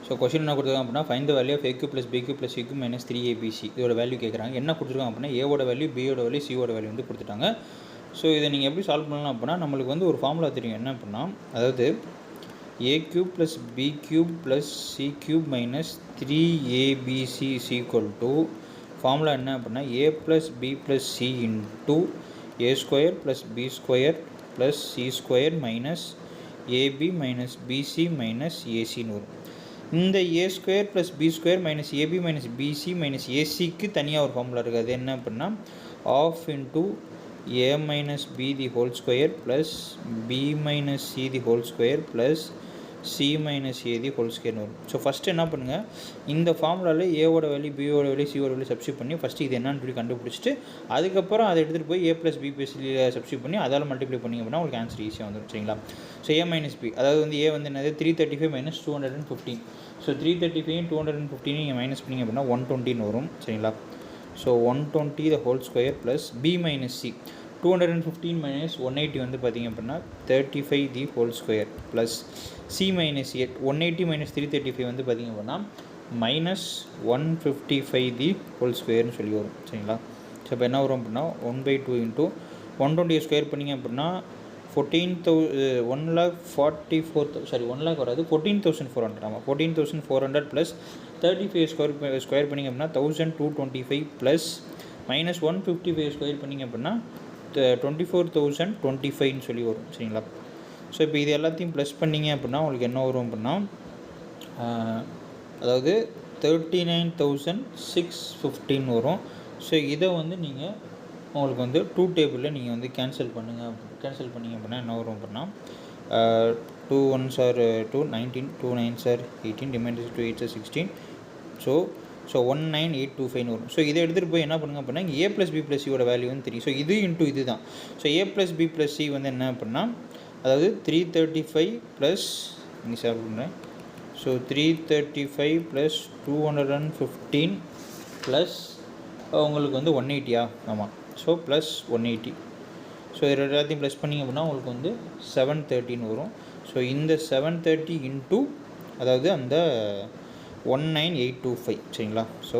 So question என்ன கொடுத்துருக்காங்க அப்படின்னா find the value of A cube plus B cube plus C cube minus 3abc இதோட value கேட்குறாங்க. என்ன கொடுத்துருக்காங்க அப்படின்னா ஏவோட வேல்யூ, பியோட வேல்யூ, சியோட வேல்யூ வந்து கொடுத்துட்டாங்க. ஸோ இதை நீங்கள் எப்படி சால்வ் பண்ணலாம் அப்படின்னா நம்மளுக்கு வந்து ஒரு ஃபார்முலா தெரியும். என்ன அப்படின்னா அதாவது a cube plus b cube plus c cube minus 3abc is equal to formula என்ன அப்படின்னா a plus b plus c into a square plus b square plus c square minus ab minus bc minus ac ன்னு வரும். இந்த a square plus b square minus ab minus bc minus ac தனியாக ஒரு formula இருக்குது. அது என்ன அப்படின்னா half into a minus b the whole square plus b minus c the whole square plus c minus a the whole square வரும். So first என்ன பண்ணுங்கள், இந்த ஃபார்முலாவில் ஏவோட வேல்யூ, பியோட வேல்யூ, சியோட வேல்யூ சப்ஸ்டியூட் பண்ணி ஃபஸ்ட்டு இது என்னன்னு சொல்லி கண்டுபிடிச்சிட்டு அதுக்கப்புறம் அதை எடுத்துகிட்டு போய் a + b + c சப்ஸ்டியூட் பண்ணி அதால் மல்டிப்ளை பண்ணிங்க அப்படின்னா உங்களுக்கு ஆன்சர் ஈஸியாக வந்துடும். சரிங்களா? ஸோ a minus b அதாவது வந்து a வந்து என்னது 335 - 215. ஸோ 335 215 நீங்கள் மைனஸ் பண்ணிங்க அப்படின்னா 120 வரும். சரிங்களா? So 120 the whole square plus b minus c 215 minus 180 வந்து பார்த்திங்க அப்படின்னா 35 the whole square plus c minus 8 180 minus 335 வந்து பார்த்திங்க அப்படின்னா minus 155 the whole squareனு சொல்லி வரும். சரிங்களா? ஸோ இப்போ என்ன வரும் அப்படின்னா 1/2 into 120 ஸ்கொயர் பண்ணிங்க அப்படின்னா 1 lakh வராது 14,400. ஆமாம் 14,400 ப்ளஸ் 35 ஸ்கொயர் பண்ணிங்க அப்படின்னா 1225 ப்ளஸ் minus 155 ஸ்கொயர் பண்ணிங்க அப்படின்னா 24,025 சொல்லி வரும். சரிங்களா? ஸோ இப்போ இது எல்லாத்தையும் ப்ளஸ் பண்ணிங்க அப்படின்னா உங்களுக்கு என்ன வரும் அப்படின்னா அதாவது 39,615 வரும். ஸோ இதை வந்து நீங்கள் உங்களுக்கு வந்து 2 டேபிளில் நீங்கள் வந்து கேன்சல் பண்ணிங்க அப்படின்னா என்ன வரும் அப்படின்னா 2 1s are 2 19 2 9s are 18 remainder 2 8s are 16. So 19825 வரும். ஸோ இதை எடுத்துகிட்டு போய் என்ன பண்ணுங்க அப்படின்னா இங்கே a + b + c யோட வேல்யூ வந்து தெரியும். ஸோ இது இன்ட்டு இது தான். ஸோ a + b + c வந்து என்ன அப்படின்னா அதாவது 335 ப்ளஸ் இங்கே சேவ் பண்ணுறேன். ஸோ 335 ப்ளஸ் 215 ப்ளஸ் உங்களுக்கு வந்து 180. ஆமாம். So plus 180. ஸோ இது எல்லாத்தையும் ப்ளஸ் பண்ணிங்க அப்படின்னா உங்களுக்கு வந்து 730 வரும். ஸோ இந்த 730 இன்ட்டு அதாவது அந்த 19825. சரிங்களா? ஸோ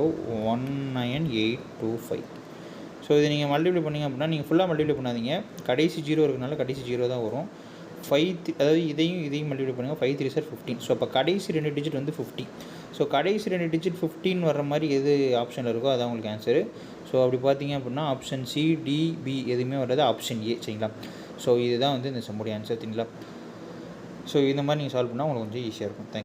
19825. ஸோ இது நீங்கள் மல்டிப்ளை பண்ணிங்க அப்படின்னா நீங்கள் ஃபுல்லாக மல்டிப்ளை பண்ணாதீங்க, கடைசி 0 இருக்கிறனால கடைசி 0 தான் வரும். 5 அதாவது இதையும் மல்டிப்ளை பண்ணுங்கள். 5 3s are 15. ஸோ அப்போ கடைசி 2 டிஜிட் வந்து 50. ஸோ கடைசி 2 டிஜிட் 15 வர்ற மாதிரி எது ஆப்ஷனில் இருக்கோ அதான் உங்களுக்கு ஆன்சரு. ஸோ அப்படி பார்த்தீங்க அப்படின்னா ஆப்ஷன் சி, டி, பி எதுவுமே வராது, ஆப்ஷன் ஏ. சரிங்களா? ஸோ இதுதான் வந்து இந்த சம்முடைய ஆன்சர். சரிங்களா? ஸோ இந்த மாதிரி நீங்கள் சால்வ் பண்ணால் உங்களுக்கு கொஞ்சம் ஈஸியாக இருக்கும். தேங்க்யூ.